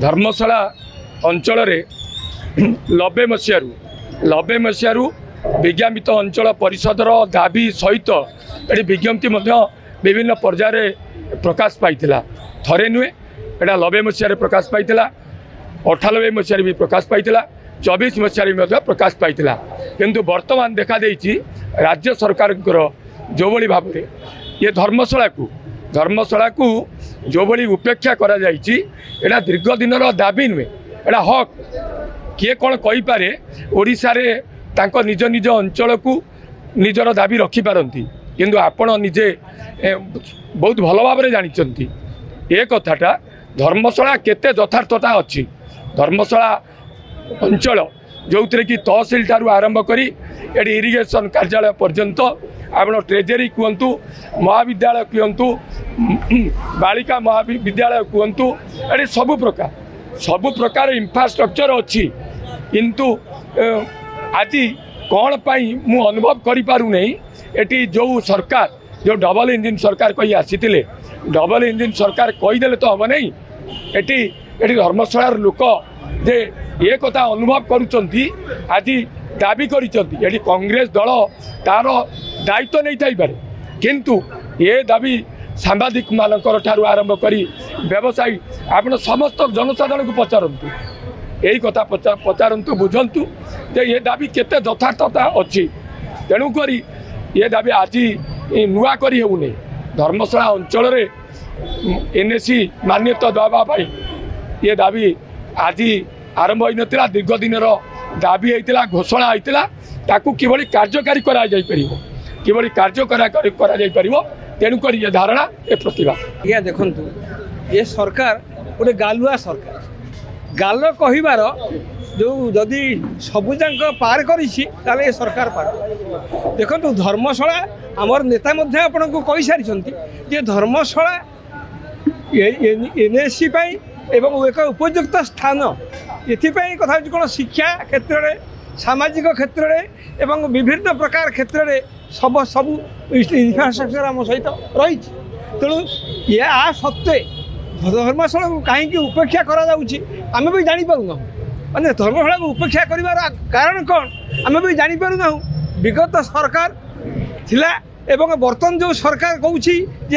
धर्मशाला अंचल 90 मसीह विज्ञापित अंचल परिषदर दाबी सहित ये विज्ञप्ति विभिन्न पर्यायर प्रकाश पाई थरे नुहे एटा 90 मसीह प्रकाश पाई 98 मसीह भी प्रकाश पाई 24 मसीह प्रकाश पाई किंतु वर्तमान देखा देइछि राज्य सरकार जो बड़ी भाव में ये धर्मशाला को जो बड़ी उपेक्षा करा जाइछि एटा दीर्घ दिन दाबी नुहे एटा हक किए कौन कहीपे ओडिशा रे तांको निज निज अंचल को निजर दाबी रखिपारती किंतु आपण निजे बहुत भल भाव में जानी ए कथाटा धर्मशाला केते यथार्थता अच्छी धर्मशाला अंचल जो थे कि तहसिल ठारू आरंभ करी एटी इरिगेशन कार्यालय पर्यंत आप ट्रेजेरी कहतु महाविद्यालय कहतु बालिका महाविद्यालय कहतु ये सबु प्रकार इंफ्रास्ट्रक्चर अच्छी किंतु आज कौन पाई मु अनुभव करि पारु नहीं एटी जो सरकार जो डबल इंजिन सरकार कही आसी डबल इंजिन सरकार कहीदेले तो हम नहीं एटी धर्मशालार लोक जे ये कथा अनुभव करुचंती आज दाबी करिचंती कांग्रेस दल तार दायित्व नहीं थाई पारे किंतु ये दाबी सांबादिक मानकर ठारू आरंभ करी व्यवसायी आपण समस्त जनसाधारण को पचारंतु यही कथा पचारंतु बुझंतु जे ये दाबी केते यथार्थता अच्छी तेणुक ये दाबी आज नुआ करी हेउनी धर्मशाला अंचल एनएसी मान्यता दवा ये दाबी आज आरंभ हो ना दीर्घ दिन दाबी होता घोषणा होता ताकू किभली कार्यकारी करा जाई परिबो किभली कार्यकारी करा जाई परिबो तेणुक ये धारणा ए प्रतिभा या देखंतु ये सरकार गोटे गालुआ सरकार गाल कहिबार जो जदि सबुजाक पार करिछि ताले ये सरकार पार देखंतु धर्मशाला आमर नेता मध्य आपन को कहि सारिछंती जे धर्मशाला एनएससी पाई एवं एक उपयुक्त स्थान एथिपाई कथा कौन शिक्षा क्षेत्र में सामाजिक क्षेत्र में एवं विभिन्न प्रकार क्षेत्र में सब सबू इनफ्रास्ट्रक्चर आम सहित रही तेणु ये आ सत्वे धर्मशाला को कहीं उपेक्षा करें भी जानीपारूना माने धर्मशाला को उपेक्षा कर कारण कौन आम भी जानीपारूना विगत सरकार थिला एवं बर्तमान जो सरकार कौन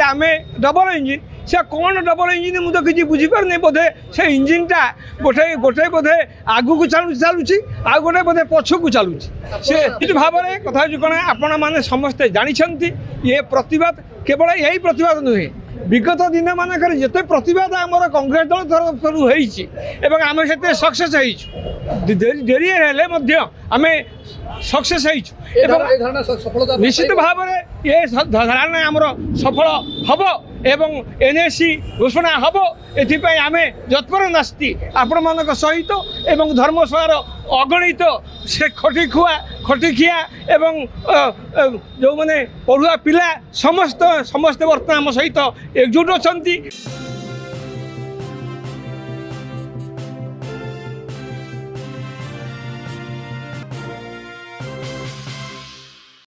आम डबल इंजिन से कौन डबल इंजिन मुझे किसी बुझीपार नहीं बोधे से इंजिनटा गोटे गोटे बोधे आगू को चलुची आ गोटे बोधे पछू को चलुची से भाव में कथा कौन आपण मैंने समस्ते जानते ये प्रतिवाद केवल यही प्रतिवाद नुहे विगत दिन मानक जिते प्रतिवाद आमर कांग्रेस दल तरफ आम से सक्सेस डेरी आम सक्सेस निश्चित भाव में ये धारणा आमर सफल हम एवं एनएससी घोषणा हम एपाई आम जत्पर नास्ती आपण मान सहित एवं धर्मशालार अगणित से खटिखिया एवं जो मैंने पढ़ुआ पिला समस्त बर्तमान आम सहित एकजुट अच्छा।